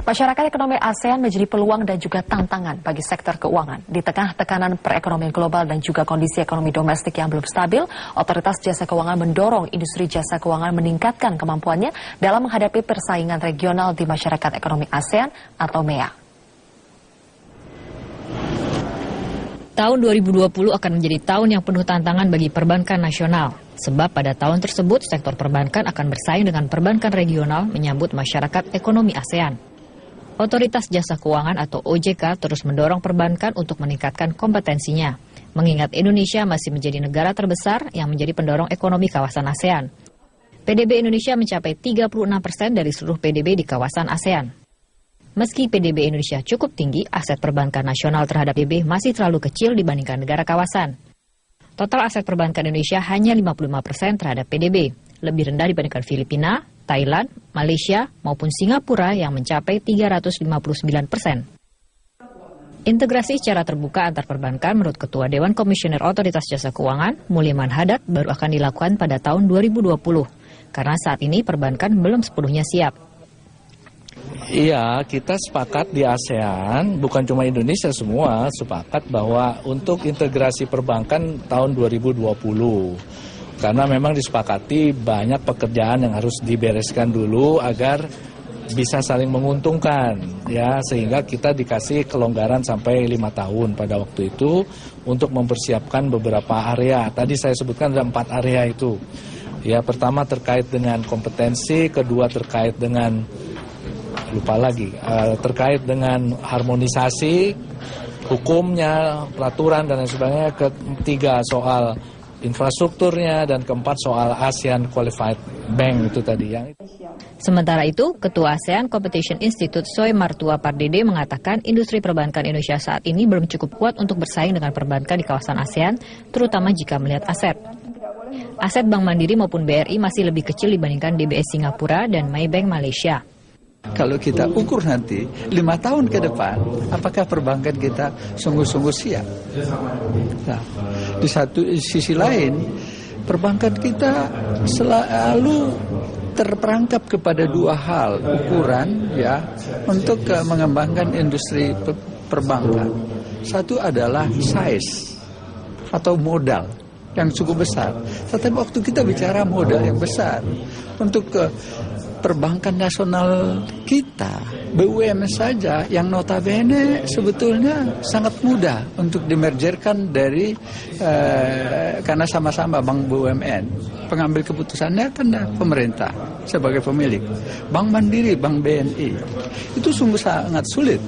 Masyarakat ekonomi ASEAN menjadi peluang dan juga tantangan bagi sektor keuangan. Di tengah tekanan perekonomian global dan juga kondisi ekonomi domestik yang belum stabil, Otoritas Jasa Keuangan mendorong industri jasa keuangan meningkatkan kemampuannya dalam menghadapi persaingan regional di masyarakat ekonomi ASEAN atau MEA. Tahun 2020 akan menjadi tahun yang penuh tantangan bagi perbankan nasional. Sebab pada tahun tersebut sektor perbankan akan bersaing dengan perbankan regional menyambut masyarakat ekonomi ASEAN. Otoritas Jasa Keuangan atau OJK terus mendorong perbankan untuk meningkatkan kompetensinya, mengingat Indonesia masih menjadi negara terbesar yang menjadi pendorong ekonomi kawasan ASEAN. PDB Indonesia mencapai 36% dari seluruh PDB di kawasan ASEAN. Meski PDB Indonesia cukup tinggi, aset perbankan nasional terhadap PDB masih terlalu kecil dibandingkan negara kawasan. Total aset perbankan Indonesia hanya 55% terhadap PDB, lebih rendah dibandingkan Filipina, Thailand, Malaysia, maupun Singapura yang mencapai 359%. Integrasi secara terbuka antar perbankan menurut Ketua Dewan Komisioner Otoritas Jasa Keuangan, Mulyaman Hadad, baru akan dilakukan pada tahun 2020, karena saat ini perbankan belum sepenuhnya siap. Iya, kita sepakat di ASEAN, bukan cuma Indonesia semua, sepakat bahwa untuk integrasi perbankan tahun 2020. Karena memang disepakati banyak pekerjaan yang harus dibereskan dulu agar bisa saling menguntungkan, ya, sehingga kita dikasih kelonggaran sampai 5 tahun pada waktu itu untuk mempersiapkan beberapa area. Tadi saya sebutkan ada 4 area itu. Ya, pertama terkait dengan kompetensi, kedua terkait dengan terkait dengan harmonisasi hukumnya, peraturan dan lain sebagainya, ketiga soal infrastrukturnya, dan keempat soal ASEAN Qualified Bank itu tadi. Sementara itu, Ketua ASEAN Competition Institute Soe Martua Pardede mengatakan industri perbankan Indonesia saat ini belum cukup kuat untuk bersaing dengan perbankan di kawasan ASEAN, terutama jika melihat aset. Aset Bank Mandiri maupun BRI masih lebih kecil dibandingkan DBS Singapura dan Maybank Malaysia. Kalau kita ukur nanti 5 tahun ke depan, apakah perbankan kita sungguh-sungguh siap? Nah, di satu sisi lain, perbankan kita selalu terperangkap kepada 2 hal ukuran, ya, untuk mengembangkan industri perbankan. Satu adalah size atau modal yang cukup besar. Tetapi waktu kita bicara modal yang besar untuk perbankan nasional kita, BUMN saja yang notabene sebetulnya sangat mudah untuk dimergerkan dari karena sama-sama bank BUMN. Pengambil keputusannya kan pemerintah sebagai pemilik. Bank Mandiri, Bank BNI. Itu sungguh sangat sulit.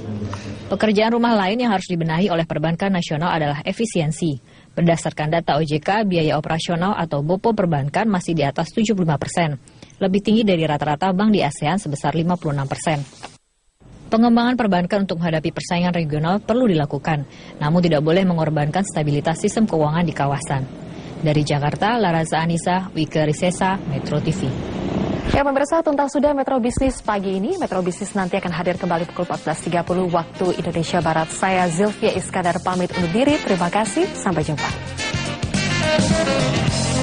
Pekerjaan rumah lain yang harus dibenahi oleh perbankan nasional adalah efisiensi. Berdasarkan data OJK, biaya operasional atau BOPO perbankan masih di atas 75%. Lebih tinggi dari rata-rata bank di ASEAN sebesar 56%. Pengembangan perbankan untuk menghadapi persaingan regional perlu dilakukan, namun tidak boleh mengorbankan stabilitas sistem keuangan di kawasan. Dari Jakarta, Laraza Anissa, Wike Risesa, Metro TV. Ya pemirsa, tuntas sudah Metro Bisnis pagi ini. Metro Bisnis nanti akan hadir kembali pukul 14.30 waktu Indonesia Barat. Saya Zilvia Iskandar pamit undur diri. Terima kasih, sampai jumpa.